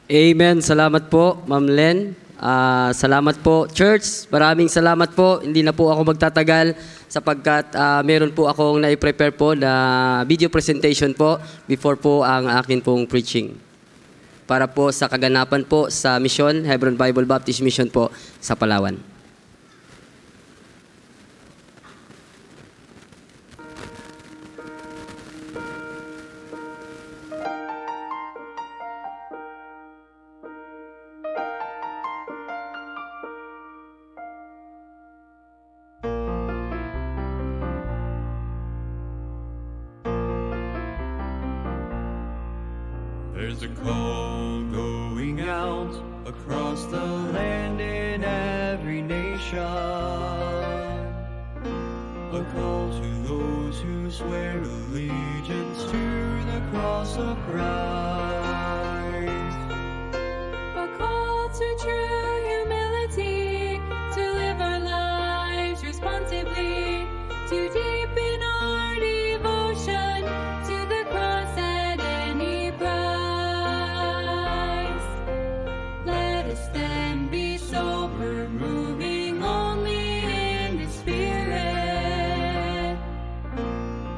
Amen. Salamat po, Ma'am Len. Salamat po, Church. Maraming salamat po. Hindi na po ako magtatagal sapagkat meron po akong na-prepare po na video presentation po before po ang akin pong preaching. Para po sa kaganapan po sa mission, Hebron Bible Baptist Mission po sa Palawan. There's a call going out across the land in every nation. A call to those who swear allegiance to the cross of Christ. A call to true humility, to live our lives responsibly, to deepen our devotion to the cross at any price. Let us then be sober, moving only in the Spirit,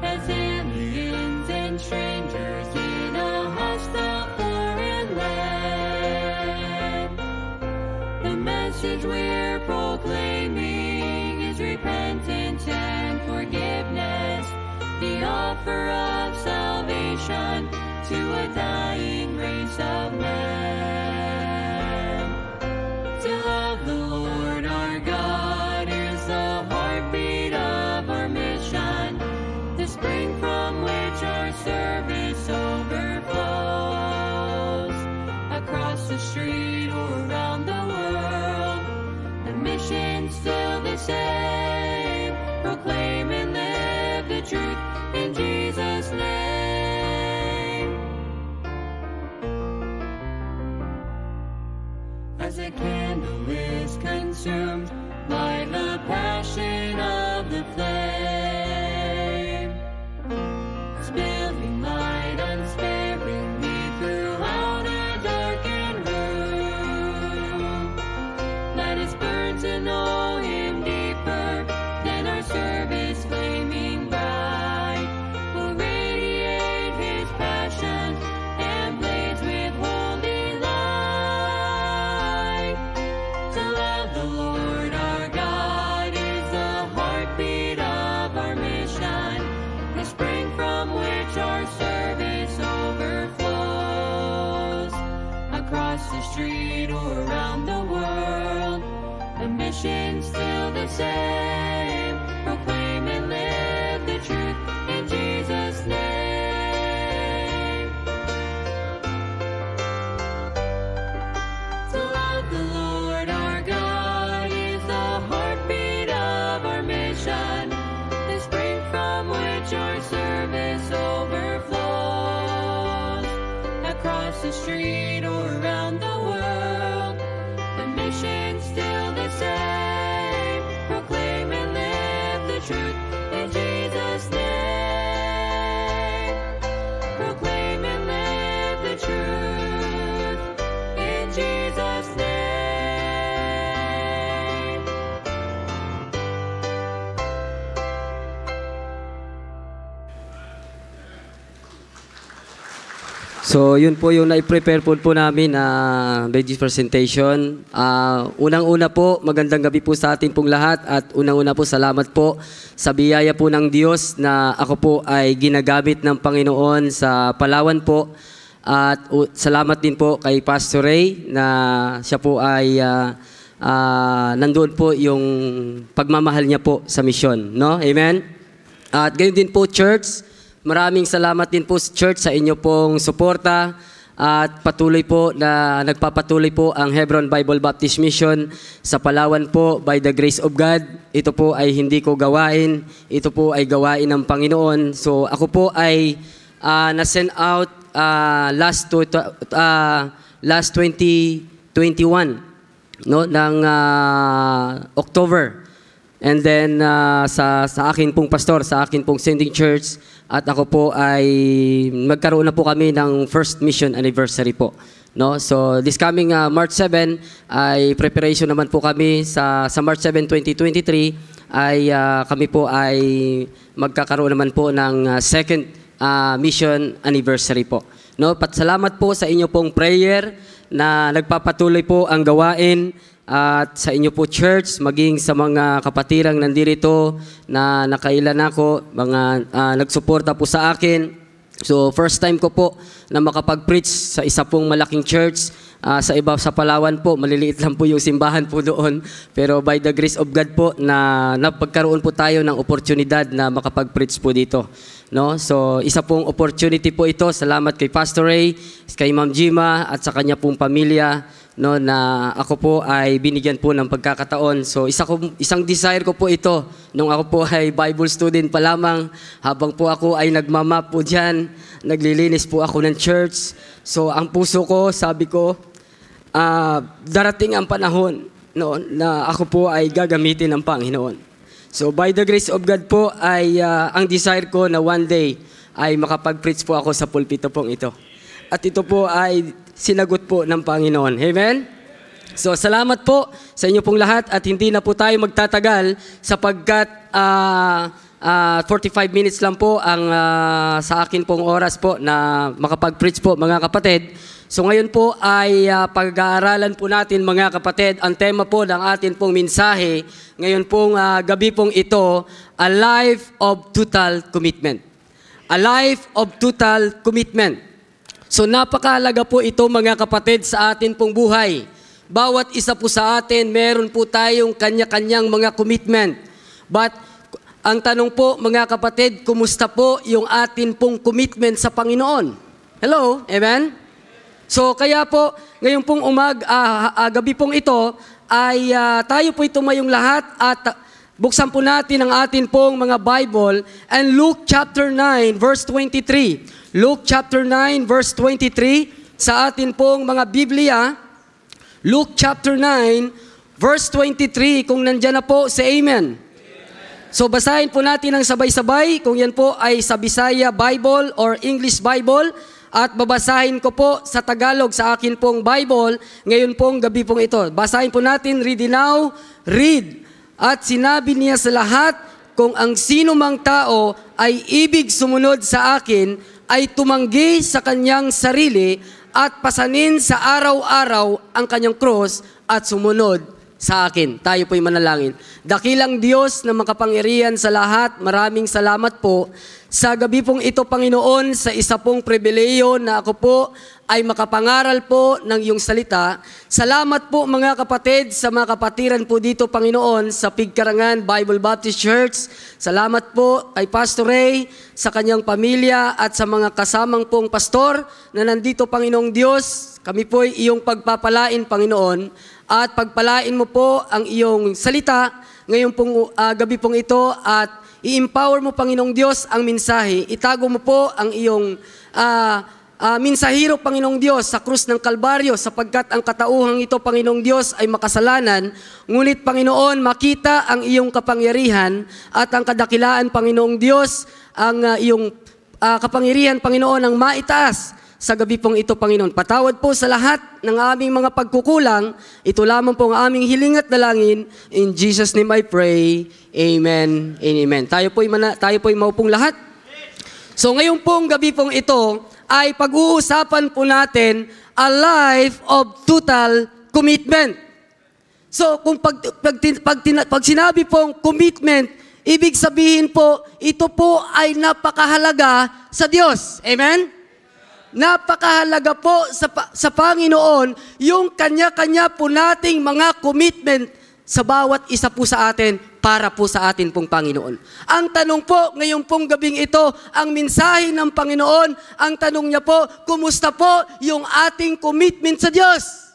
as aliens and strangers in a hostile foreign land. The message we're proclaiming is repentance and forgiveness, the offer of salvation to a dying race of men. To love the Lord our God is the heartbeat of our mission, the spring from which our service overflows. Across the street or around the world, the mission's still the same. Proclaim and live the truth in Jesus' name. As a candle is consumed by the passion of the flame, spilling light unsparingly throughout a darkened room. Let us burn to know Him deeper than our service flaming bright. We'll radiate His passion and blaze with holy light. To love the Lord our God is the heartbeat of our mission, the spring from which our service overflows. Across the street or around the world, the mission's still the same. Proclaim and live the truth in Jesus' name. To love the Lord our God is the heartbeat of our mission, the spring from which our service overflows. Across the street or around the world, the mission's still the same. Proclaim and live the truth in Jesus' name. Proclaim and live the truth in Jesus' name. So, yun po yung na-prepare po namin na video presentation. Unang-una po, magandang gabi po sa atin pong lahat at unang-una po, salamat po sa biyaya po ng Diyos na ako po ay ginagamit ng Panginoon sa Palawan po. At salamat din po kay Pastor Ray na siya po ay nandoon po yung pagmamahal niya po sa misyon. No? Amen? At gayon din po, Church. Maraming salamat din po, Church, sa inyo pong suporta at patuloy po na nagpapatuloy po ang Hebron Bible Baptist Mission sa Palawan po by the grace of God. Ito po ay hindi ko gawain, ito po ay gawain ng Panginoon. So ako po ay na-send out last 2021 no, ng October. And then sa akin pong pastor, sa akin pong sending church, at ako po ay magkaroon na po kami ng first mission anniversary po. No? So this coming March 7 ay preparation naman po kami sa March 7, 2023 ay kami po ay magkakaroon naman po ng second mission anniversary po. No, salamat po sa inyo pong prayer na nagpapatuloy po ang gawain at sa inyo po church, maging sa mga kapatirang nandito na nakailan ako, mga nagsuporta po sa akin. So first time ko po na makapag-preach sa isa pong malaking church. Sa Palawan po, maliliit lang po yung simbahan po doon. Pero by the grace of God po, na napagkaroon po tayo ng oportunidad na makapag-preach po dito. No? So, isa pong opportunity po ito. Salamat kay Pastor Ray, kay Ma'am Jima, at sa kanya pong pamilya, no, na ako po ay binigyan po ng pagkakataon. So, isang desire ko po ito nung ako po ay Bible student pa lamang. Habang po ako ay nagmamap po dyan, naglilinis po ako ng church. So, ang puso ko, sabi ko, darating ang panahon, no, na ako po ay gagamitin ng Panginoon. So by the grace of God po ay ang desire ko na one day ay makapag-preach po ako sa pulpito pong ito. At ito po ay sinagot po ng Panginoon. Amen? So salamat po sa inyo pong lahat at hindi na po tayo magtatagal sapagkat 45 minutes lang po ang sa akin pong oras po na makapag-preach po mga kapatid. So ngayon po ay pag-aaralan po natin mga kapatid, ang tema po ng atin pong mensahe, ngayon pong gabi pong ito, a life of total commitment. A life of total commitment. So napakahalaga po ito mga kapatid sa atin pong buhay. Bawat isa po sa atin, meron po tayong kanya-kanyang mga commitment. But ang tanong po mga kapatid, kumusta po yung atin pong commitment sa Panginoon? Hello? Amen? So kaya po, ngayon pong gabi pong ito, ay tayo po tumayong lahat at buksan po natin ang atin pong mga Bible and Luke chapter 9 verse 23. Luke chapter 9 verse 23 sa atin pong mga Biblia. Luke chapter 9 verse 23, kung nandyan na po, say amen. So basahin po natin ang sabay-sabay, kung yan po ay sa Bisaya Bible or English Bible. At babasahin ko po sa Tagalog sa akin pong Bible ngayon pong gabi pong ito. Basahin po natin, read it now, read. At sinabi niya sa lahat, kung ang sino mang tao ay ibig sumunod sa akin, ay tumanggi sa kanyang sarili at pasanin sa araw-araw ang kanyang cross at sumunod sa akin. Tayo po'y manalangin. Dakilang Diyos na makapangyarihan sa lahat, maraming salamat po sa gabi pong ito, Panginoon, sa isa pong pribileyo na ako po ay makapangaral po ng iyong salita. Salamat po mga kapatid sa mga kapatiran po dito, Panginoon, sa Pigkarangan Bible Baptist Church. Salamat po kay Pastor Ray, sa kanyang pamilya at sa mga kasamang pong pastor na nandito, Panginoong Diyos. Kami po ay iyong pagpapalain, Panginoon, at pagpalain mo po ang iyong salita ngayon pong gabi pong ito at i-empower mo, Panginoong Diyos, ang mensahe. Itago mo po ang iyong mensahero, Panginoong Diyos, sa krus ng Kalbaryo, sapagkat ang katauhang ito, Panginoong Diyos, ay makasalanan. Ngunit, Panginoon, makita ang iyong kapangyarihan at ang kadakilaan, Panginoong Diyos, ang iyong kapangyarihan, Panginoon, ang maitaas sa gabi pong ito, Panginoon. Patawad po sa lahat ng aming mga pagkukulang. Ito lamang po ang aming hiling at dalangin. In Jesus' name I pray. Amen and amen. Tayo po'y maupong lahat. So ngayon pong gabi pong ito ay pag-uusapan po natin a life of total commitment. So kung pag sinabi pong commitment, ibig sabihin po, ito po ay napakahalaga sa Diyos. Amen? Napakahalaga po sa Panginoon yung kanya-kanya po nating mga commitment sa bawat isa po sa atin para po sa atin pong Panginoon. Ang tanong po, ngayon pong gabing ito, ang mensahe ng Panginoon, ang tanong niya po, kumusta po yung ating commitment sa Diyos?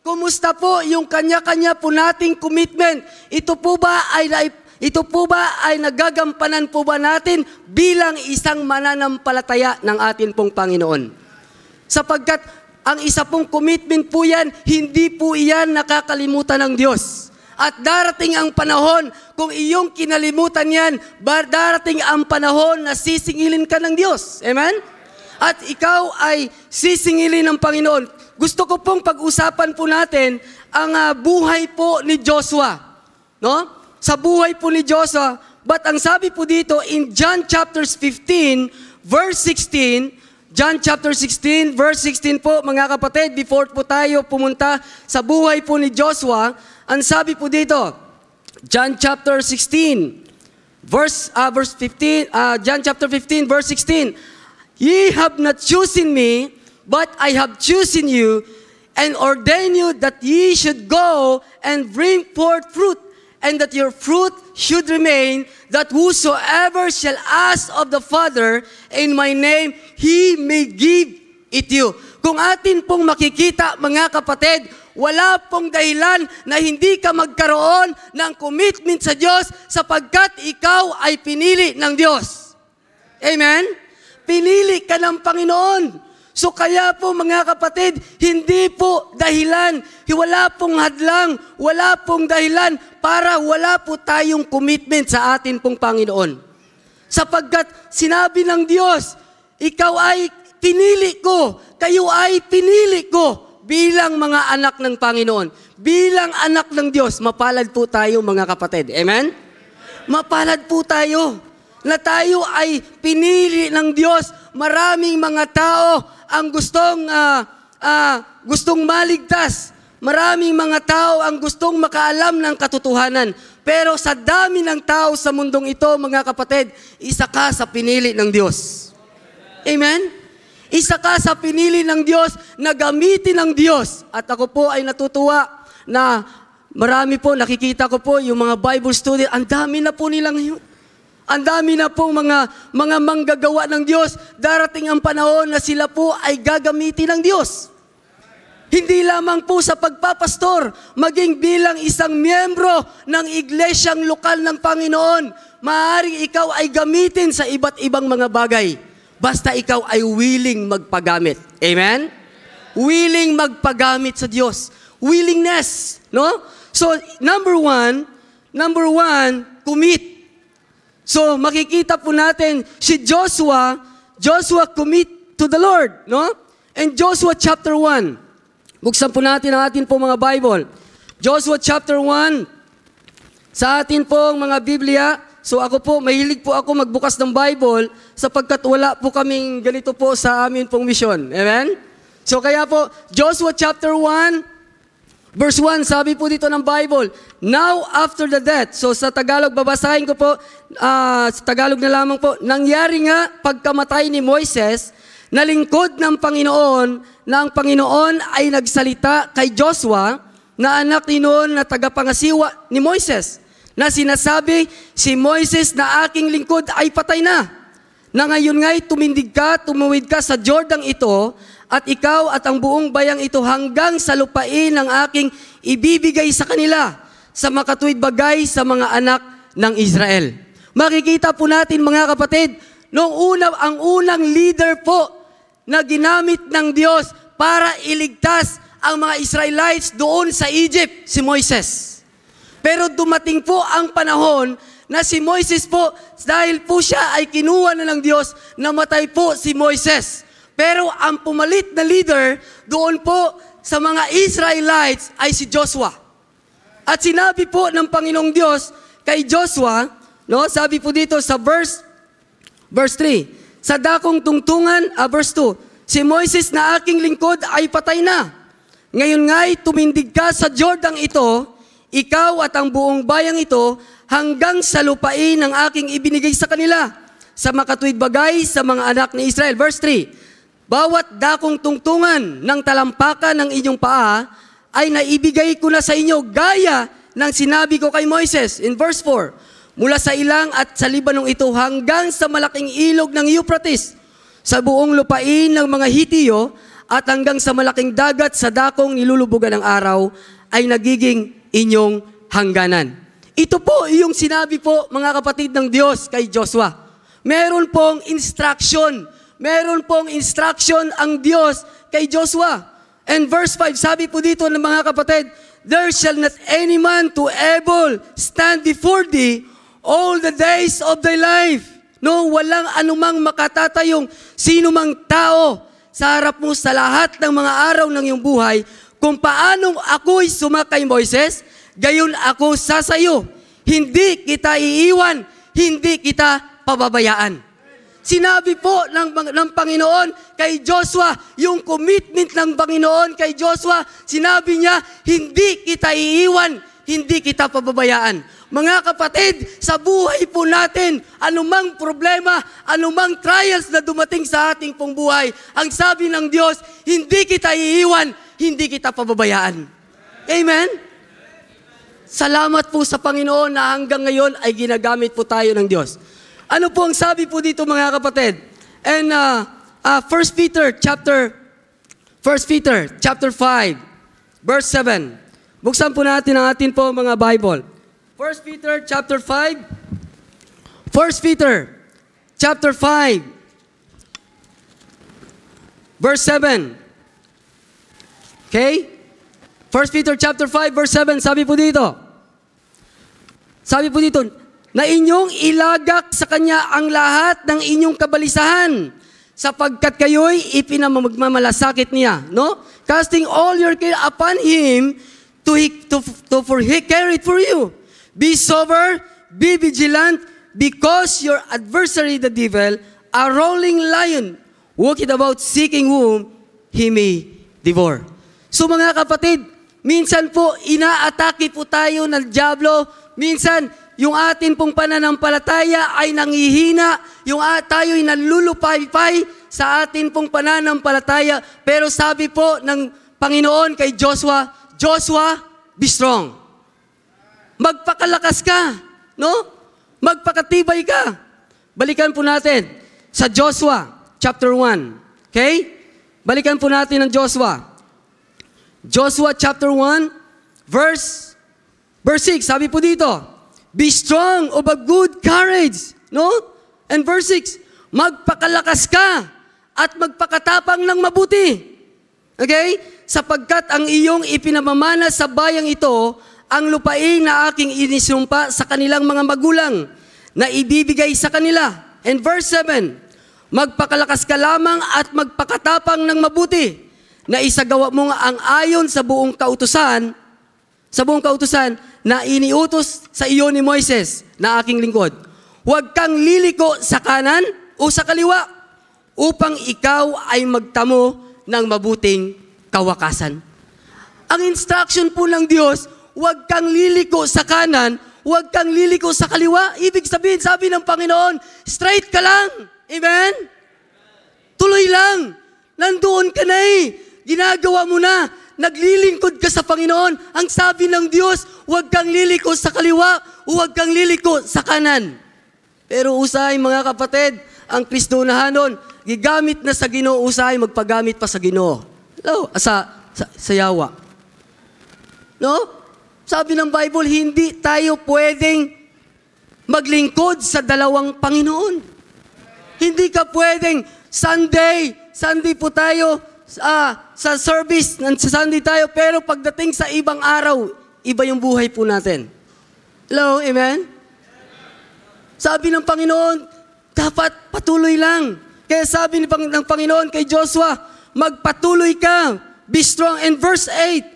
Kumusta po yung kanya-kanya po nating commitment? Ito po ba ay nagagampanan po ba natin bilang isang mananampalataya ng atin pong Panginoon? Sapagkat ang isa pong commitment po yan, hindi po iyan nakakalimutan ng Diyos. At darating ang panahon, kung iyong kinalimutan yan, darating ang panahon na sisingilin ka ng Diyos. Amen? At ikaw ay sisingilin ng Panginoon. Gusto ko pong pag-usapan po natin ang buhay po ni Joshua. No? Sa buhay po ni Joshua. But ang sabi po dito in John chapter 15, verse 16, John chapter 16, verse 16 po, mga kapatid, before po tayo pumunta sa buhay po ni Joshua, ang sabi po dito, John chapter 16, verse 15, John chapter 15, verse 16, Ye have not chosen me, but I have chosen you, and ordained you that ye should go and bring forth fruit, and that your fruit should remain, that whosoever shall ask of the Father in my name, He may give it you. Kung atin pong makikita, mga kapatid, wala pong dahilan na hindi ka magkaroon ng commitment sa Diyos sapagkat ikaw ay pinili ng Diyos. Amen? Pinili ka ng Panginoon. So kaya po mga kapatid, hindi po dahilan, wala pong hadlang, wala pong dahilan para wala po tayong commitment sa atin pong Panginoon. Sapagkat sinabi ng Diyos, ikaw ay pinili ko, kayo ay pinili ko bilang mga anak ng Panginoon. Bilang anak ng Diyos, mapalad po tayo mga kapatid. Amen? Mapalad po tayo na tayo ay pinili ng Diyos. Maraming mga tao ang gustong maligtas. Maraming mga tao ang gustong makaalam ng katotohanan. Pero sa dami ng tao sa mundong ito, mga kapatid, isa ka sa pinili ng Diyos. Amen? Isa ka sa pinili ng Diyos na gamitin ng Diyos. At ako po ay natutuwa na marami po, nakikita ko po yung mga Bible student, ang dami na po nilang yun. Ang dami na po mga manggagawa ng Diyos. Darating ang panahon na sila po ay gagamitin ng Diyos. Hindi lamang po sa pagpapastor, maging bilang isang miyembro ng iglesyang lokal ng Panginoon. Maaaring ikaw ay gamitin sa iba't ibang mga bagay. Basta ikaw ay willing magpagamit. Amen? Willing magpagamit sa Diyos. Willingness. No? So, number one, commit. So, makikita po natin si Joshua commit to the Lord. No? And Joshua chapter 1. Buksan po natin ang atin po mga Bible. Joshua chapter 1. Sa atin pong mga Biblia, so ako po, mahilig po ako magbukas ng Bible sapagkat wala po kaming ganito po sa amin pong mission. Amen? So kaya po, Joshua chapter 1, verse 1, sabi po dito ng Bible, Now after the death, so sa Tagalog, babasahin ko po, sa Tagalog na lamang po, nangyari nga pagkamatay ni Moises, na lingkod ng Panginoon, na ang Panginoon ay nagsalita kay Joshua, na anak ni Nun na tagapangasiwa ni Moises, na sinasabi, si Moises na aking lingkod ay patay na. Na ngayon nga'y tumindig ka, tumuwid ka sa Jordan ito, at ikaw at ang buong bayang ito hanggang sa lupain ng aking ibibigay sa kanila, sa makatuwid bagay sa mga anak ng Israel. Makikita po natin mga kapatid, ang unang leader po na ginamit ng Diyos para iligtas ang mga Israelites doon sa Egypt, si Moises. Pero dumating po ang panahon na si Moises po, dahil po siya ay kinuha na ng Diyos, namatay po si Moises. Pero ang pumalit na leader doon po sa mga Israelites ay si Joshua. At sinabi po ng Panginoong Diyos kay Joshua, no, sabi po dito sa verse 3, sa dakong tungtungan, verse 2, si Moises na aking lingkod ay patay na. Ngayon nga'y tumindig ka sa Jordan ito, ikaw at ang buong bayang ito, hanggang sa lupain ng aking ibinigay sa kanila, sa makatuwid bagay sa mga anak ni Israel. Verse 3, bawat dakong tungtungan ng talampakan ng inyong paa, ay naibigay ko na sa inyo, gaya ng sinabi ko kay Moises. In verse 4, mula sa ilang at sa Libanong ito, hanggang sa malaking ilog ng Euphrates, sa buong lupain ng mga Hitiyo, at hanggang sa malaking dagat sa dakong nilulubugan ng araw, ay nagiging inyong hangganan. Ito po yung sinabi po, mga kapatid ng Diyos kay Joshua. Meron pong instruction. Meron pong instruction ang Diyos kay Joshua. And verse 5, sabi po dito ng mga kapatid, there shall not any man to able stand before thee all the days of thy life. No, walang anumang makatatayong sino mang tao sa harap mo sa lahat ng mga araw ng iyong buhay, kung paanong ako'y sumakay Moises, gayon ako sasayo. Hindi kita iiwan, hindi kita pababayaan. Sinabi po ng Panginoon kay Joshua, yung commitment ng Panginoon kay Joshua, sinabi niya, hindi kita iiwan, hindi kita pababayaan. Mga kapatid, sa buhay po natin, anumang problema, anumang trials na dumating sa ating pong buhay, ang sabi ng Diyos, hindi kita iiwan, hindi kita pababayaan. Amen? Salamat po sa Panginoon na hanggang ngayon ay ginagamit po tayo ng Diyos. Ano po ang sabi po dito mga kapatid? And 1 Peter chapter 5, verse 7. Buksan po natin ang atin po mga Bible. 1 Peter chapter 5. 1 Peter chapter 5, verse 7. Okay? 1 Peter chapter 5, verse 7, sabi po dito, na inyong ilagak sa Kanya ang lahat ng inyong kabalisahan, sapagkat kayo'y ipinamagmamalasakit niya. No? Casting all your care upon Him to He carry it for you. Be sober, be vigilant, because your adversary the devil, a rolling lion, walking about seeking whom he may devour. So mga kapatid, minsan po inaatake po tayo ng dyablo, minsan yung atin pong pananampalataya ay nanghihina, yung tayo ay nalulupaypay sa atin pong pananampalataya. Pero sabi po ng Panginoon kay Joshua, Joshua, be strong. Magpakalakas ka, no? Magpakatibay ka. Balikan po natin sa Joshua chapter 1. Okay? Balikan po natin ang Joshua. Joshua chapter 1, verse 6. Sabi po dito, be strong of a good courage. No? And verse 6, magpakalakas ka at magpakatapang ng mabuti. Okay? Sapagkat ang iyong ipinamamana sa bayang ito, ang lupain na aking inisumpa sa kanilang mga magulang na ibibigay sa kanila. And verse 7, magpakalakas ka lamang at magpakatapang ng mabuti na isagawa mo nga ang ayon sa buong kautusan na iniutos sa iyo ni Moises na aking lingkod. Huwag kang liliko sa kanan o sa kaliwa upang ikaw ay magtamo ng mabuting kawakasan. Ang instruction po ng Diyos, huwag kang liliko sa kanan, huwag kang liliko sa kaliwa. Ibig sabihin, sabi ng Panginoon, straight ka lang. Amen? Tuloy lang. Nandoon ka na eh. Ginagawa mo na. Naglilingkod ka sa Panginoon. Ang sabi ng Diyos, huwag kang liliko sa kaliwa, huwag kang liliko sa kanan. Pero usahay mga kapatid, ang Kristonahanon, gigamit na sa Ginoo, usahay magpagamit pa sa Ginoo. Hello? Sa yawa. No? Sabi ng Bible, hindi tayo pwedeng maglingkod sa dalawang Panginoon. Hindi ka pwedeng Sunday po tayo sa service, sa Sunday tayo, pero pagdating sa ibang araw, iba yung buhay po natin. Hello, amen? Sabi ng Panginoon, dapat patuloy lang. Kaya sabi ng Panginoon kay Joshua, magpatuloy ka, be strong. And verse 8,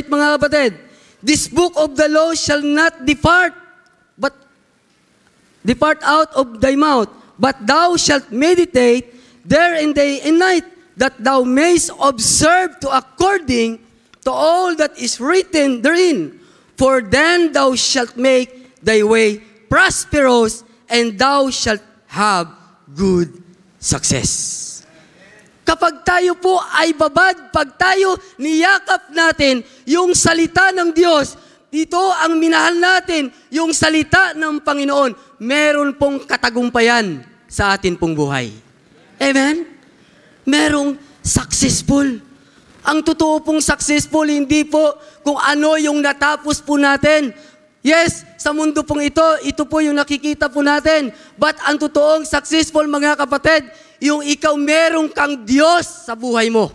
mga kapatid, this book of the law shall not depart out of thy mouth, but thou shalt meditate therein day and night, that thou mayst observe to according to all that is written therein. For then thou shalt make thy way prosperous, and thou shalt have good success. Kapag tayo po ay babad, pag tayo niyakap natin yung salita ng Diyos, dito ang minahal natin, yung salita ng Panginoon, meron pong katagumpayan sa atin pong buhay. Amen? Merong successful. Ang totoo pong successful, hindi po kung ano yung natapos po natin. Yes, sa mundo pong ito po yung nakikita po natin. But ang totoong successful mga kapatid, yung ikaw merong kang Diyos sa buhay mo.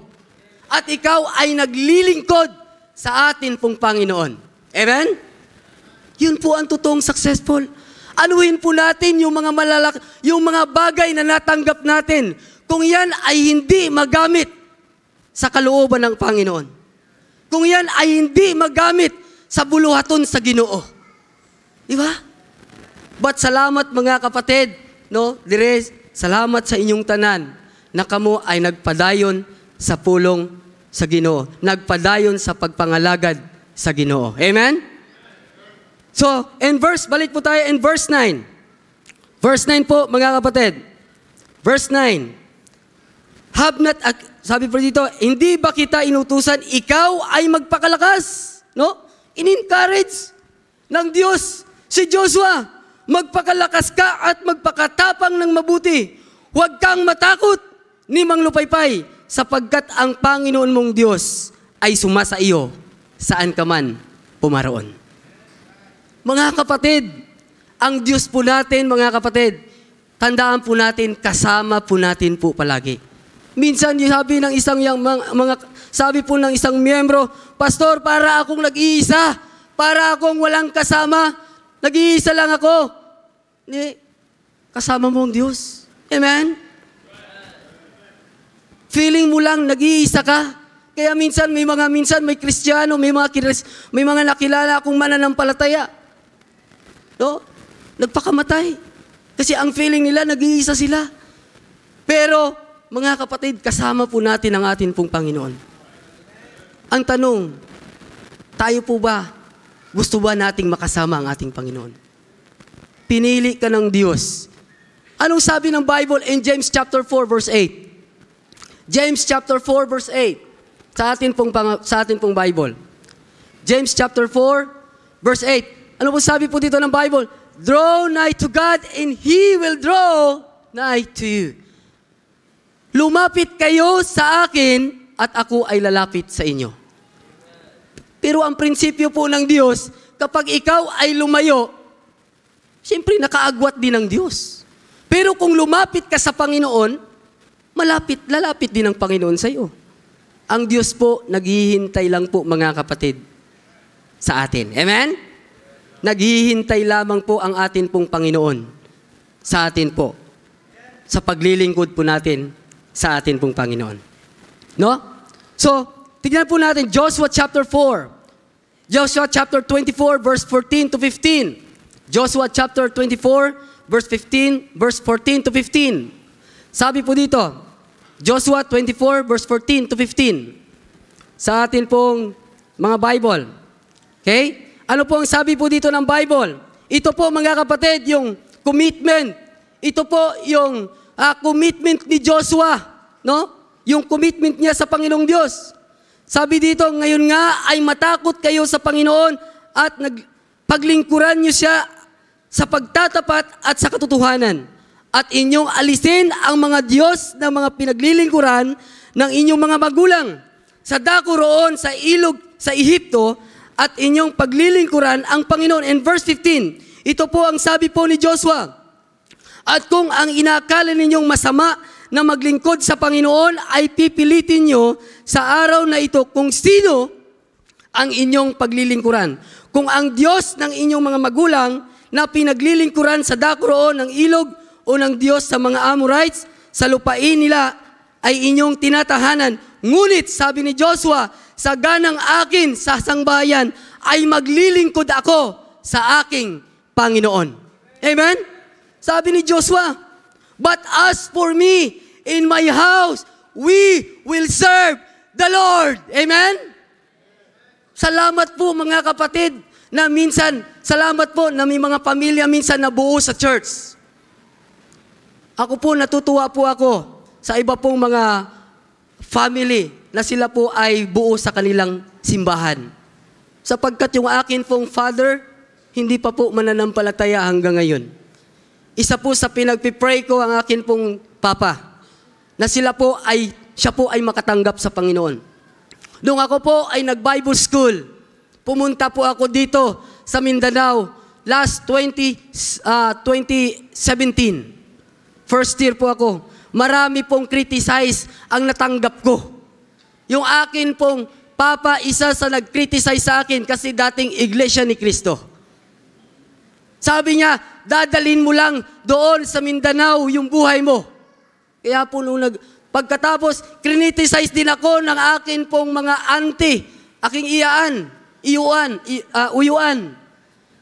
At ikaw ay naglilingkod sa atin pong Panginoon. Amen? Yun po ang totoong successful. Anuhin po natin yung mga yung mga bagay na natanggap natin kung yan ay hindi magamit sa kalooban ng Panginoon. Kung yan ay hindi magamit sa buluhaton sa Ginoo. Di ba? But salamat mga kapatid, no? Dire, salamat sa inyong tanan na kamo ay nagpadayon sa pulong sa Ginoo. Nagpadayon sa pagpangalagad sa Ginoo. Amen? So, balik po tayo in verse 9. Verse 9 po, mga kapatid. Verse 9. Sabi po dito, hindi ba kita inutusan, ikaw ay magpakalakas? No? In-encourage ng Diyos si Joshua, magpakalakas ka at magpakatapang ng mabuti. Huwag kang matakot ni Mang Lupaypay, sapagkat ang Panginoon mong Diyos ay sumasa iyo saan ka man pumaroon. Mga kapatid, ang Diyos po natin, mga kapatid, tandaan po natin, kasama po natin po palagi. Minsan, sabi ng sabi po ng isang miyembro, Pastor, para akong nag-iisa, para akong walang kasama, nag-iisa lang ako. Kasama mo ang Diyos. Amen? Feeling mo lang, nag-iisa ka. Kaya minsan may Kristiyano, may mga nakilala akong mananampalataya. No? Nagpakamatay. Kasi ang feeling nila, nag-iisa sila. Pero, mga kapatid, kasama po natin ang atin pong Panginoon. Ang tanong, tayo po ba, gusto ba nating makasama ang ating Panginoon? Pinili ka ng Diyos. Anong sabi ng Bible in James chapter 4 verse 8? James chapter 4 verse 8. Sa atin pong Bible. James chapter 4 verse 8. Ano po sabi po dito ng Bible? Draw nigh to God and He will draw nigh to you. Lumapit kayo sa akin at ako ay lalapit sa inyo. Pero ang prinsipyo po ng Diyos, kapag ikaw ay lumayo, siyempre nakaagwat din ng Diyos. Pero kung lumapit ka sa Panginoon, lalapit din ang Panginoon sa iyo. Ang Diyos po, naghihintay lang po mga kapatid sa atin. Amen? Naghihintay lamang po ang atin pong Panginoon sa atin po. Sa paglilingkod po natin sa atin pong Panginoon. No? So, tignan po natin Joshua chapter 4. Joshua chapter 24 verse 14 to 15. Joshua chapter 24 verse 14 to 15. Sabi po dito, Joshua 24 verse 14 to 15. Sa atin pong mga Bible. Okay? Ano po ang sabi po dito ng Bible? Ito po mga kapatid, yung commitment. Ito po yung commitment ni Joshua. No? Yung commitment niya sa Panginoong Diyos. Sabi dito, ngayon nga ay matakot kayo sa Panginoon at paglingkuran niyo siya sa pagtatapat at sa katotohanan. At inyong alisin ang mga Diyos ng mga pinaglilingkuran ng inyong mga magulang. Sa dako roon sa ilog sa Ehipto, at inyong paglilingkuran ang Panginoon. And verse 15, ito po ang sabi po ni Joshua, at kung ang inakala ninyong masama na maglingkod sa Panginoon ay pipilitin nyo sa araw na ito kung sino ang inyong paglilingkuran. Kung ang Diyos ng inyong mga magulang na pinaglilingkuran sa dako roon ng ilog o ng Diyos sa mga Amorites, sa lupain nila ay inyong tinatahanan. Ngunit, sabi ni Joshua, sa ganang akin sa sangbayan ay maglilingkod ako sa aking Panginoon. Amen? Sabi ni Joshua, but as for me, in my house, we will serve the Lord. Amen? Salamat po mga kapatid na minsan, salamat po na may mga pamilya minsan nabuo sa church. Ako po, natutuwa po ako sa iba pong mga family na sila po ay buo sa kanilang simbahan. Sapagkat yung akin pong father, hindi pa po mananampalataya hanggang ngayon. Isa po sa pinagpipray ko ang akin pong papa, na siya po ay makatanggap sa Panginoon. Nung ako po ay nag-Bible school, pumunta po ako dito sa Mindanao last 2017. First year po ako. Marami pong criticize ang natanggap ko. Yung akin pong Papa, isa sa nag-criticize sa akin kasi dating iglesia ni Cristo. Sabi niya, dadalhin mo lang doon sa Mindanao yung buhay mo. Kaya po pagkatapos, criticize din ako ng akin pong mga auntie, aking uyuan.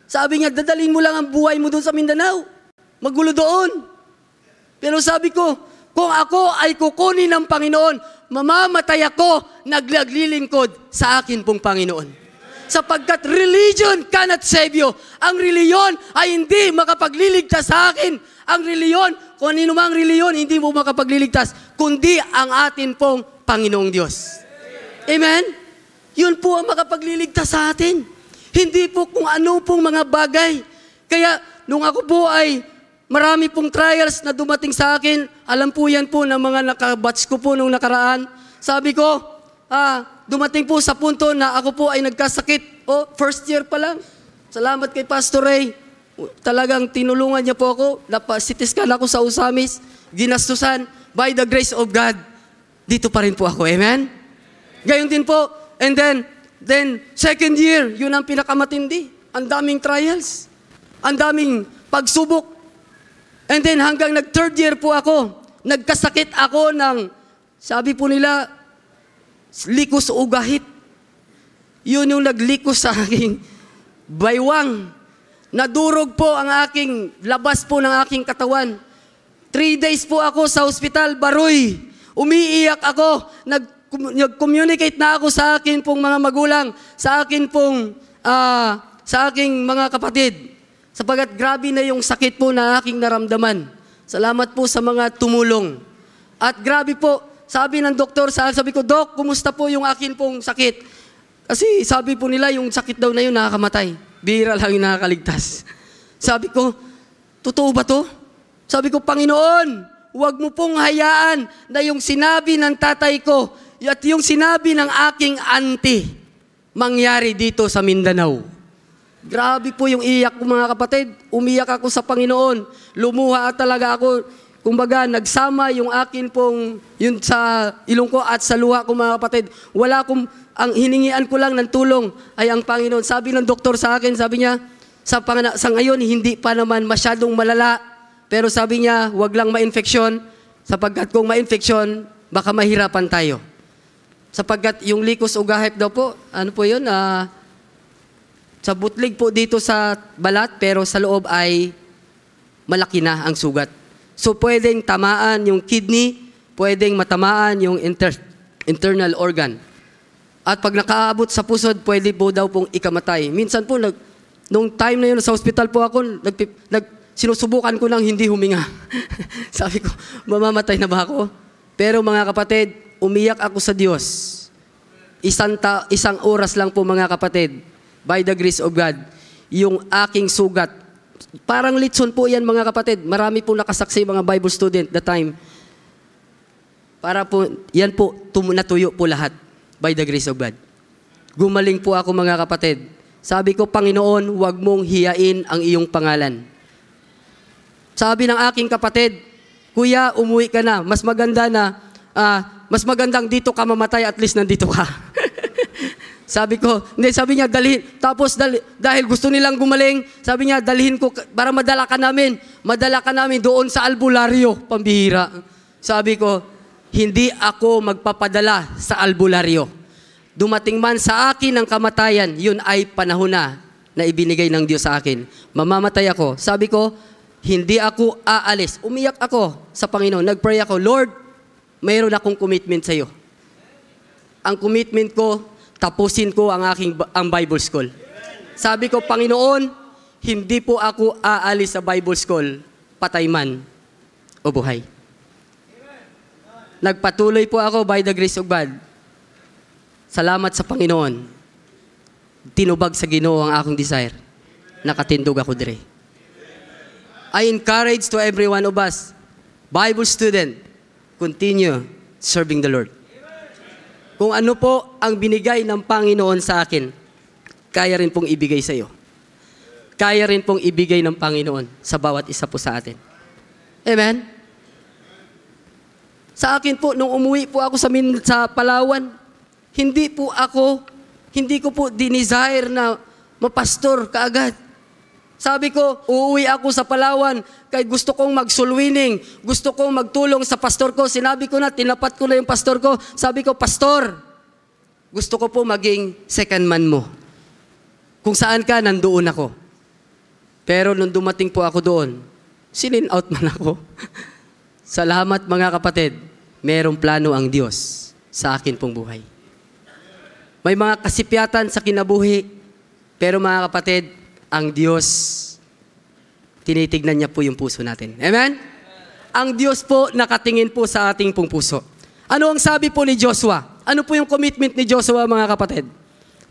Sabi niya, dadalhin mo lang ang buhay mo doon sa Mindanao. Magulo doon. Pero sabi ko, kung ako ay kukunin ng Panginoon, mamamatay ako naglilingkod sa akin pong Panginoon. Sapagkat religion cannot save you. Ang reliyon ay hindi makapagliligtas sa akin. Ang reliyon, kung anino mang reliyon, hindi mo makapagliligtas, kundi ang atin pong Panginoong Diyos. Amen? Yun po ang makapagliligtas sa atin. Hindi po kung ano pong mga bagay. Kaya, nung ako po ay marami pong trials na dumating sa akin. Alam po yan po ng mga nakabatch ko po nung nakaraan. Sabi ko, dumating po sa punto na ako po ay nagkasakit. First year pa lang. Salamat kay Pastor Ray. Talagang tinulungan niya po ako. Napasitiskan ako sa Usamis. Ginastusan. By the grace of God, dito pa rin po ako. Amen? Gayon din po. And then second year, yun ang pinakamatindi. Ang daming trials. Ang daming pagsubok. And then hanggang nag-third year po ako, nagkasakit ako ng, sabi po nila, likos ugahit. Yun yung naglikos sa aking baywang. Nadurog po ang aking, labas po ng aking katawan. 3 days po ako sa hospital, baroy. Umiiyak ako, nag-communicate na ako sa akin pong mga magulang, sa akin pong, sa aking mga kapatid. Sapagat grabe na yung sakit po na aking naramdaman. Salamat po sa mga tumulong. At grabe po, sabi ng doktor, sabi ko, Dok, kumusta po yung akin pong sakit? Kasi sabi po nila, yung sakit daw na yun nakakamatay. Bihira lang yung nakakaligtas. Sabi ko, totoo ba to? Sabi ko, Panginoon, huwag mo pong hayaan na yung sinabi ng tatay ko at yung sinabi ng aking auntie mangyari dito sa Mindanao. Grabe po yung iyak ko mga kapatid. Umiyak ako sa Panginoon. Lumuha talaga ako. Kumbaga, nagsama yung akin pong, yun sa ilong ko at sa luha ko mga kapatid. Ang hiningian ko lang ng tulong ay ang Panginoon. Sabi ng doktor sa akin, sabi niya, sa ngayon, hindi pa naman masyadong malala. Pero sabi niya, wag lang ma-infeksyon. Sapagkat kung ma-infeksyon, baka mahirapan tayo. Sapagkat yung likos ugahit daw po, ano po yun, sa butlig po dito sa balat, pero sa loob ay malaki na ang sugat. So pwedeng tamaan yung kidney, pwedeng matamaan yung internal organ. At pag nakaabot sa pusod, pwede po daw pong ikamatay. Minsan po, nung time na yun sa hospital po ako, sinusubukan ko nang hindi huminga. Sabi ko, mamamatay na ba ako? Pero mga kapatid, umiyak ako sa Diyos. Isang oras lang po mga kapatid. By the grace of God, yung aking sugat. Parang litson po yan mga kapatid. Marami po nakasaksi mga Bible student that time. Para po, yan po, natuyo po lahat. By the grace of God. Gumaling po ako mga kapatid. Sabi ko, Panginoon, huwag mong hiyain ang iyong pangalan. Sabi ng aking kapatid, Kuya, umuwi ka na. Mas mas magandang dito ka mamatay, at least nandito ka. Sabi niya, dalhin. Tapos dahil gusto nilang gumaling, sabi niya, dalhin ko para madala ka namin doon sa albularyo, pambihira. Sabi ko, hindi ako magpapadala sa albularyo. Dumating man sa akin ang kamatayan, yun ay panahon na ibinigay ng Diyos sa akin. Mamamatay ako. Sabi ko, hindi ako aalis. Umiyak ako sa Panginoon. Nag-pray ako, Lord, mayroon akong commitment sa iyo. Ang commitment ko, tapusin ko ang Bible School. Sabi ko, Panginoon, hindi po ako aalis sa Bible School, patay man o buhay. Nagpatuloy po ako by the grace of God. Salamat sa Panginoon. Tinubag sa Ginoo ang akong desire. Nakatindog ako dire. I encourage to every one of us, Bible student, continue serving the Lord. Kung ano po ang binigay ng Panginoon sa akin, kaya rin pong ibigay sa iyo. Kaya rin pong ibigay ng Panginoon sa bawat isa po sa atin. Amen? Sa akin po, nung umuwi po ako sa Palawan, hindi ko po dinesire na mapastor kaagad. Sabi ko, uuwi ako sa Palawan, kaya gusto kong mag-soul-winning, gusto kong magtulong sa pastor ko. Sinabi ko na, tinapat ko na yung pastor ko. Sabi ko, pastor, gusto ko po maging second man mo. Kung saan ka, nandoon ako. Pero nung dumating po ako doon, sinin out man ako. Salamat mga kapatid, merong plano ang Diyos sa akin pong buhay. May mga kasipyatan sa kinabuhi, pero mga kapatid, ang Diyos, tinitignan niya po yung puso natin. Amen? Ang Diyos po nakatingin po sa ating pong puso. Ano ang sabi po ni Joshua? Ano po yung commitment ni Joshua, mga kapatid?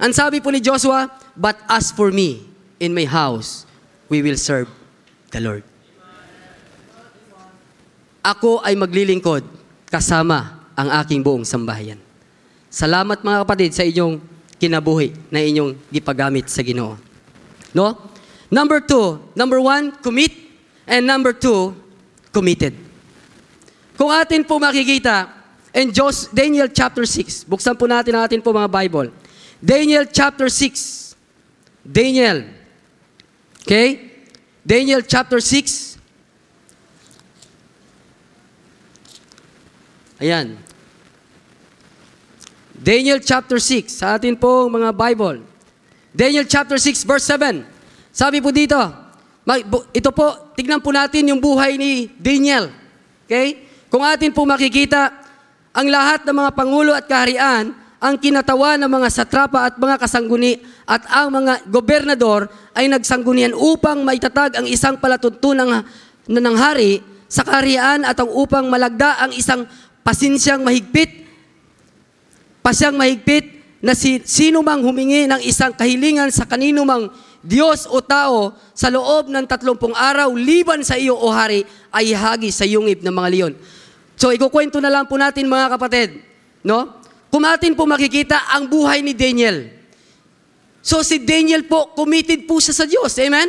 Ang sabi po ni Joshua, but as for me, in my house, we will serve the Lord. Ako ay maglilingkod kasama ang aking buong sambahayan. Salamat mga kapatid sa inyong kinabuhi na inyong gipagamit sa Ginoo. No? Number 1, commit. And number 2, committed. Kung atin po makikita, in Daniel chapter 6, buksan po natin ang atin po mga Bible. Daniel chapter 6. Daniel. Okay? Daniel chapter 6. Ayan. Daniel chapter 6. Sa atin po mga Bible. Daniel chapter 6 verse 7. Sabi po dito, ito po, tignan po natin yung buhay ni Daniel. Okay? Kung atin po makikita, ang lahat ng mga pangulo at kaharian, ang kinatawa ng mga satrapa at mga kasangguni at ang mga gobernador ay nagsanggunian upang maitatag ang isang palatuntunan ng hari sa kaharian at ang upang malagda ang isang pasyang mahigpit na sino mang humingi ng isang kahilingan sa kanino mang Diyos o tao sa loob ng 30 araw, liban sa iyo o hari, ay ihagi sa yungib ng mga leon. So, ikukwento na lang po natin mga kapatid. No? Kung atin po makikita ang buhay ni Daniel. So, si Daniel po, committed po siya sa Diyos. Amen?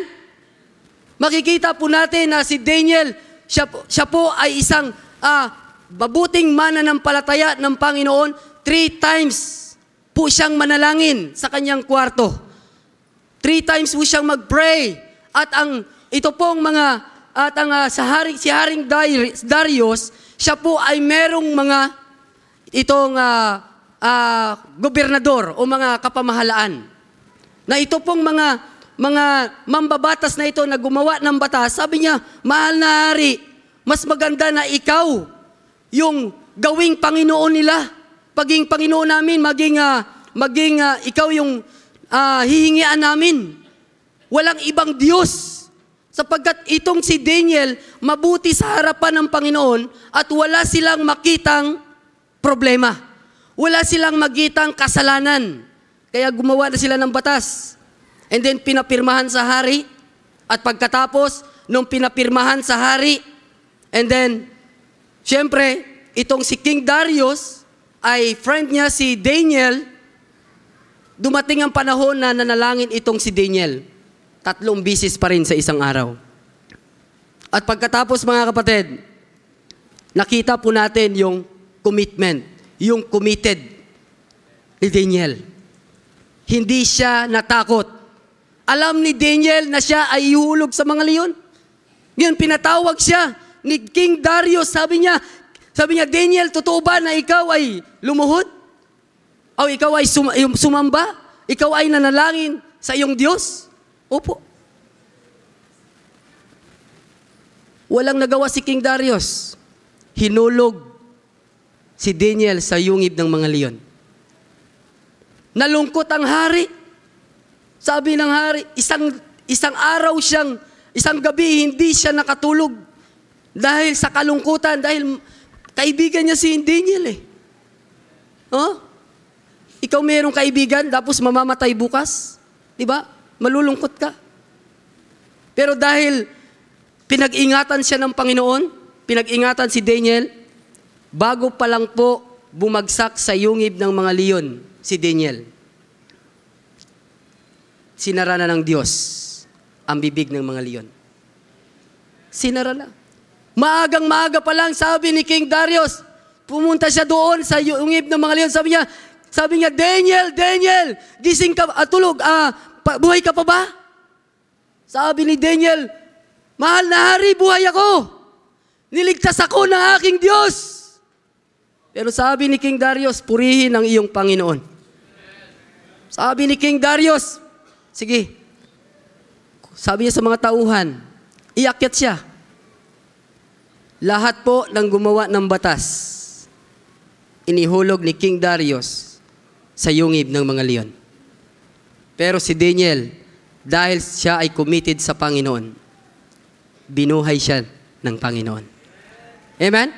Makikita po natin na si Daniel, siya po ay isang mabuting mananampalataya ng Panginoon. 3 times po siyang manalangin sa kanyang kwarto. 3 times po siyang mag-pray. At si Haring Darius, siya po ay merong gobernador o mga kapamahalaan. Na ito pong mga mambabatas na ito na gumawa ng batas, sabi niya, mahal na hari, mas maganda na ikaw yung gawing Panginoon nila. Paging Panginoon namin, maging ikaw yung hihingian namin. Walang ibang Diyos. Sapagkat itong si Daniel, mabuti sa harapan ng Panginoon at wala silang makitang problema. Wala silang makitang kasalanan. Kaya gumawa na sila ng batas. And then pinapirmahan sa hari. At pagkatapos, nung pinapirmahan sa hari, and then, syempre, itong si King Darius, ay friend niya si Daniel. Dumating ang panahon na nanalangin itong si Daniel. 3 bisis pa rin sa isang araw. At pagkatapos mga kapatid, nakita po natin yung commitment, yung committed ni Daniel. Hindi siya natakot. Alam ni Daniel na siya ay ihulog sa mga leon. Ngayon pinatawag siya ni King Darius. Sabi niya, Daniel, totoo ba na ikaw ay lumuhod? O ikaw ay sumamba? Ikaw ay nanalangin sa iyong Diyos? Opo. Walang nagawa si King Darius. Hinulog si Daniel sa yungib ng mga leon. Nalungkot ang hari. Sabi ng hari, isang araw isang gabi hindi siya nakatulog dahil sa kalungkutan, dahil kaibigan niya si Daniel Ikaw mayroong kaibigan, tapos mamamatay bukas. Diba? Malulungkot ka. Pero dahil pinag-ingatan siya ng Panginoon, pinag-ingatan si Daniel, bago pa lang po bumagsak sa yungib ng mga leon si Daniel. Sinara na ng Diyos ang bibig ng mga leon. Sinara na. Maagang-maaga pa lang, sabi ni King Darius, pumunta siya doon sa yungib ng mga leon. Sabi niya, Sabi niya, Daniel, gising ka, tulog, buhay ka pa ba? Sabi ni Daniel, mahal na hari, buhay ako. Niligtas ako ng aking Diyos. Pero sabi ni King Darius, purihin ang iyong Panginoon. Sabi ni King Darius, sige, sabi niya sa mga tauhan, iakyat siya. Lahat po ng gumawa ng batas, inihulog ni King Darius sa yungib ng mga leon. Pero si Daniel, dahil siya ay committed sa Panginoon, binuhay siya ng Panginoon. Amen?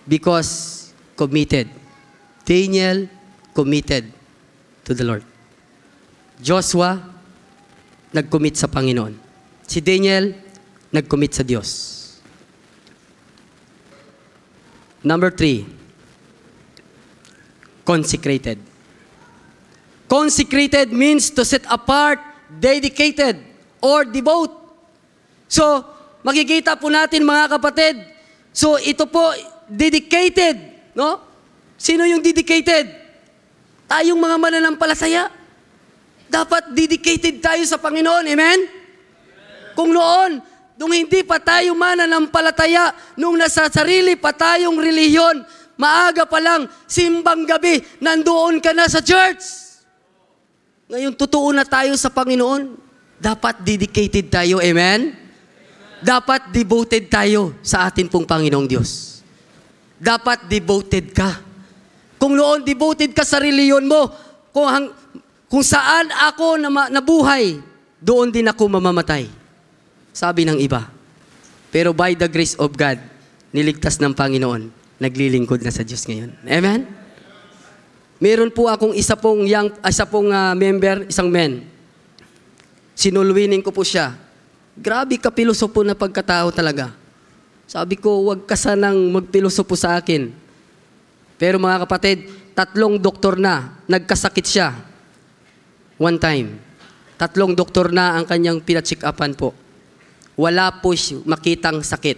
Because committed. Daniel committed to the Lord. Joshua, nag-commit sa Panginoon. Si Daniel, nag-commit sa Diyos. Number 3, consecrated. Consecrated means to set apart, dedicated, or devote. So, makikita po natin mga kapatid, so ito po, dedicated, no? Sino yung dedicated? Tayong mga mananampalataya. Dapat dedicated tayo sa Panginoon, amen? Kung noon, nung hindi pa tayo mananampalataya, nung nasa sarili pa tayong relihiyon, maaga pa lang, simbang gabi, nandoon ka na sa church. Ngayon, totoo na tayo sa Panginoon. Dapat dedicated tayo, amen? Dapat devoted tayo sa atin pong Panginoong Diyos. Dapat devoted ka. Kung noon devoted ka sa reliyon mo, kung saan ako nabuhay, doon din ako mamamatay. Sabi ng iba. Pero by the grace of God, niligtas ng Panginoon, naglilingkod na sa Diyos ngayon. Amen? Meron po akong isa pong member, isang men. Sinulwining ko po siya. Grabe ka pilosopo na pagkatao talaga. Sabi ko, wag ka sanang magpilosopo sa akin. Pero mga kapatid, 3 doktor na, nagkasakit siya. One time. 3 doktor na ang kanyang pina-check-upan po. Wala po makitang sakit.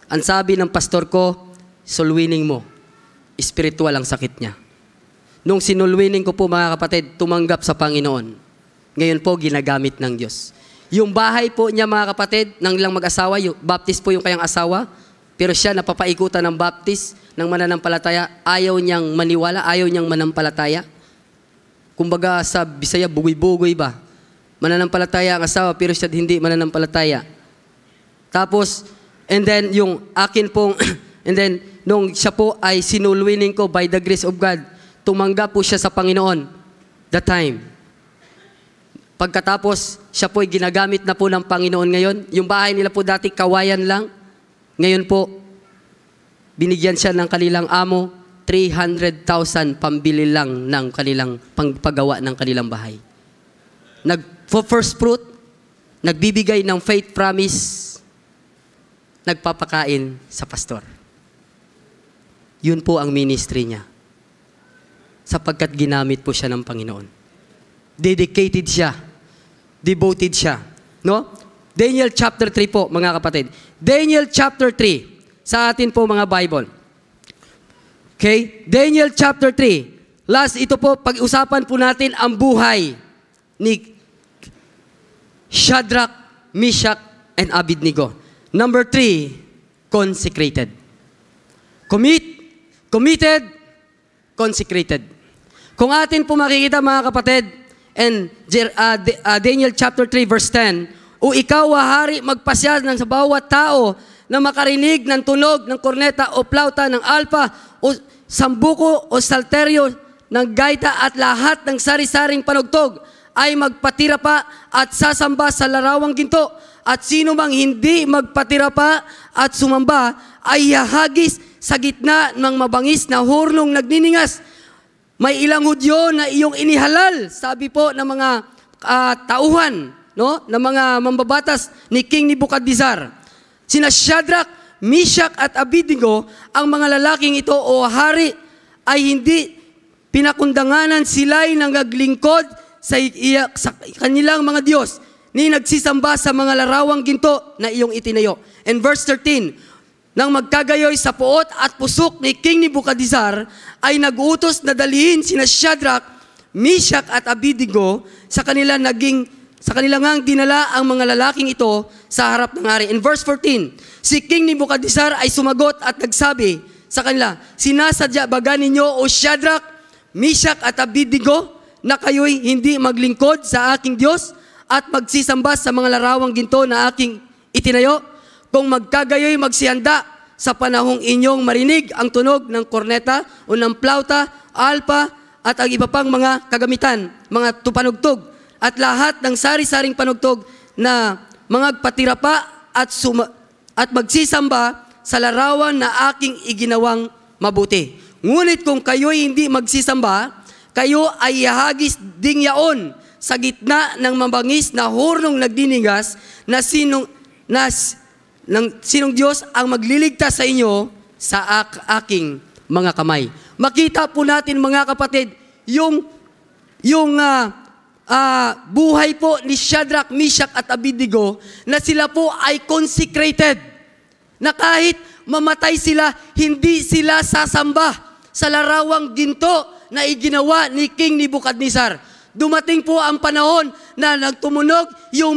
Ang sabi ng pastor ko, sulwining mo. Spiritual ang sakit niya. Nung sinulwining ko po mga kapatid, tumanggap sa Panginoon. Ngayon po, ginagamit ng Diyos. Yung bahay po niya mga kapatid, ng ilang mag-asawa, baptist po yung kayang asawa, pero siya napapaikutan ng baptist, ng mananampalataya, ayaw niyang maniwala, ayaw niyang manampalataya. Kumbaga sa Bisaya, bugoy-bugoy ba? Mananampalataya ang asawa, pero siya hindi mananampalataya. Tapos, and then yung akin pong, and then nung siya po ay sinulwining ko by the grace of God, tumanggap po siya sa Panginoon that time. Pagkatapos, siya po ay ginagamit na po ng Panginoon ngayon. Yung bahay nila po dati, kawayan lang. Ngayon po, binigyan siya ng kanilang amo, 300,000 pambili lang ng kanilang paggawa ng kanilang bahay. First fruit, nagbibigay ng faith promise, nagpapakain sa pastor. Yun po ang ministry niya. Sapagkat ginamit po siya ng Panginoon. Dedicated siya. Devoted siya. No? Daniel chapter 3 po, mga kapatid. Daniel chapter 3. Sa atin po, mga Bible. Okay? Daniel chapter 3. Last, ito po, pag-usapan po natin ang buhay ni Shadrach, Meshach, and Abednego. Number 3, consecrated. Committed, consecrated. Kung atin po makikita mga kapatid, and Daniel chapter 3 verse 10, o ikaw, hari, magpasya ng sa bawat tao na makarinig ng tunog ng korneta o plauta ng alpa o sambuko o salteryo ng gaita at lahat ng sari-saring panugtog ay magpatira pa at sasamba sa larawang ginto. At sino mang hindi magpatira pa at sumamba ay hahagis sa gitna ng mabangis na hurnong nagniningas. May ilang Hudyo na iyong inihalal, sabi po ng mga tauhan, no? Ng mga mambabatas ni King Nebuchadnezzar. Sina Shadrach, Meshach at Abednego, ang mga lalaking ito o hari ay hindi pinakundanganan, sila'y nangaglingkod sa kanilang mga Diyos ni nagsisamba sa mga larawang ginto na iyong itinayo. And verse 13, nang magkagayoy sa puot at pusok ni King Nebuchadnezzar, ay nag-utos na dalhin sina Shadrach, Meshach at Abednego sa kanila ngang dinala ang mga lalaking ito sa harap ng hari. In verse 14, si King Nebuchadnezzar ay sumagot at nagsabi sa kanila, sinasadya baga ninyo o Shadrach, Meshach at Abednego na kayo'y hindi maglingkod sa aking Diyos at magsisamba sa mga larawang ginto na aking itinayo? Kung magkagayoy magsihanda sa panahong inyong marinig ang tunog ng korneta o ng plauta, alpa at ang iba pang mga kagamitan, mga tupanugtog at lahat ng sari-saring panugtog na mga patirapa at magsisamba sa larawan na aking iginawang mabuti. Ngunit kung kayo'y hindi magsisamba, kayo ay ihagis ding yaon sa gitna ng mabangis na hurnong nagdinigas na sinong Diyos ang magliligtas sa inyo sa aking mga kamay. Makita po natin mga kapatid, yung buhay po ni Shadrach, Meshach at Abednego na sila po ay consecrated. Na kahit mamatay sila, hindi sila sasamba sa larawang ginto na iginawa ni King Nebuchadnezzar. Dumating po ang panahon na nagtumunog yung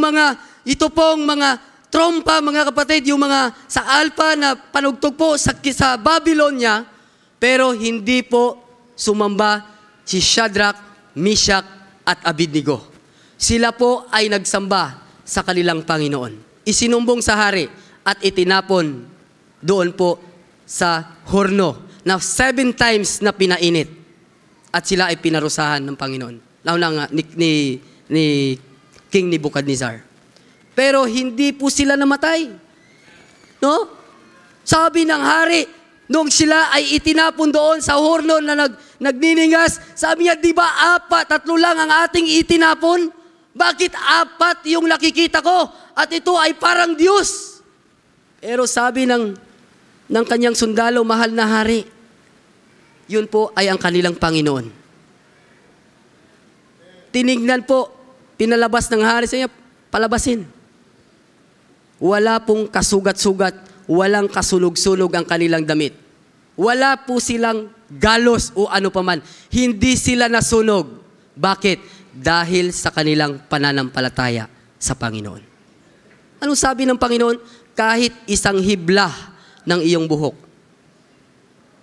ito pong mga trompa, mga kapatid, yung mga sa alpa na panugtog po sa Babylonia, pero hindi po sumamba si Shadrach, Meshach at Abednego. Sila po ay nagsamba sa kanilang Panginoon. Isinumbong sa hari at itinapon doon po sa horno na 7 times na pinainit. At sila ay pinarusahan ng Panginoon. Lalo ni King Nebuchadnezzar. Pero hindi po sila namatay. No? Sabi ng hari, nung sila ay itinapon doon sa horno na nagniningas, sabi niya, di ba 3 lang ang ating itinapon? Bakit 4 yung nakikita ko? At ito ay parang Diyos. Pero sabi ng kanyang sundalo, mahal na hari, yun po ay ang kanilang Panginoon. Tinignan po, pinalabas ng hari sa niya, palabasin. Wala pong kasugat-sugat, walang kasulog-sulog ang kanilang damit. Wala po silang galos o ano paman. Hindi sila nasunog. Bakit? Dahil sa kanilang pananampalataya sa Panginoon. Anong sabi ng Panginoon? Kahit isang hibla ng iyong buhok,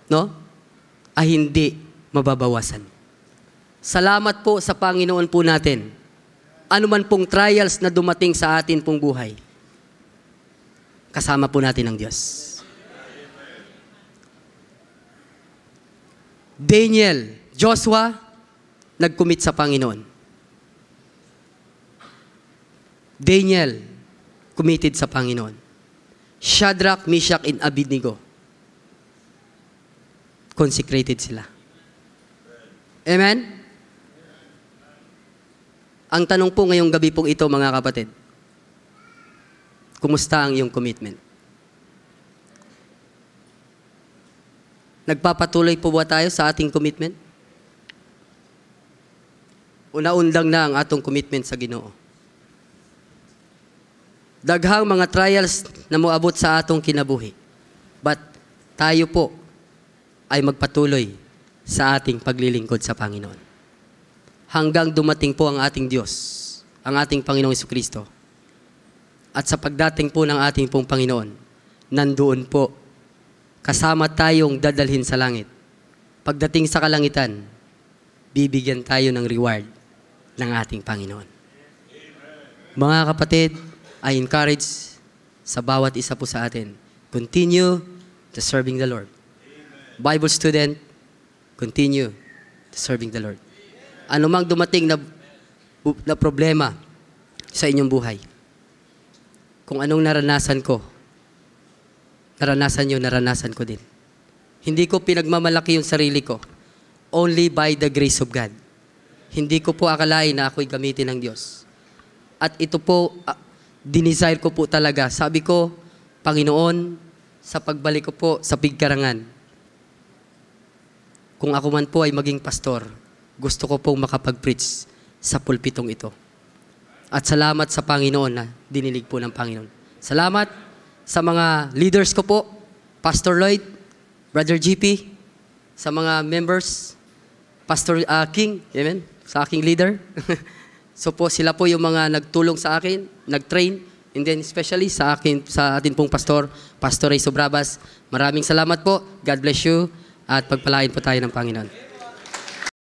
no? Ay hindi mababawasan. Salamat po sa Panginoon po natin. Ano man pong trials na dumating sa atin pong buhay, kasama po natin ang Diyos. Daniel, Joshua, nag-commit sa Panginoon. Daniel, committed sa Panginoon. Shadrach, Meshach, and Abednego, consecrated sila. Amen? Ang tanong po ngayong gabi pong ito, mga kapatid, kumusta ang iyong commitment? Nagpapatuloy po ba tayo sa ating commitment? O naundang na ang atong commitment sa Ginoo? Daghang mga trials na moabot sa atong kinabuhi. But tayo po ay magpatuloy sa ating paglilingkod sa Panginoon. Hanggang dumating po ang ating Diyos, ang ating Panginoong Jesucristo. At sa pagdating po ng ating pong Panginoon, nandoon po, kasama tayong dadalhin sa langit. Pagdating sa kalangitan, bibigyan tayo ng reward ng ating Panginoon. Mga kapatid, I encourage sa bawat isa po sa atin, continue to serving the Lord. Bible student, continue to serving the Lord. Ano mang dumating na problema sa inyong buhay, kung anong naranasan ko, naranasan nyo, naranasan ko din. Hindi ko pinagmamalaki yung sarili ko. Only by the grace of God. Hindi ko po akalain na ako'y gamitin ng Diyos. At ito po, dinesire ko po talaga. Sabi ko, Panginoon, sa pagbalik ko po sa pigkarangan, kung ako man po ay maging pastor, gusto ko pong makapag-preach sa pulpitong ito. At salamat sa Panginoon na dinilig po ng Panginoon. Salamat sa mga leaders ko po Pastor Lloyd, Brother GP, sa mga members, Pastor King, amen, sa aking leader. So po, sila po yung mga nagtulong sa akin, nag-train, and then especially sa atin pong pastor, Pastor Ray Sobrabas. Maraming salamat po. God bless you at pagpalain po tayo ng Panginoon.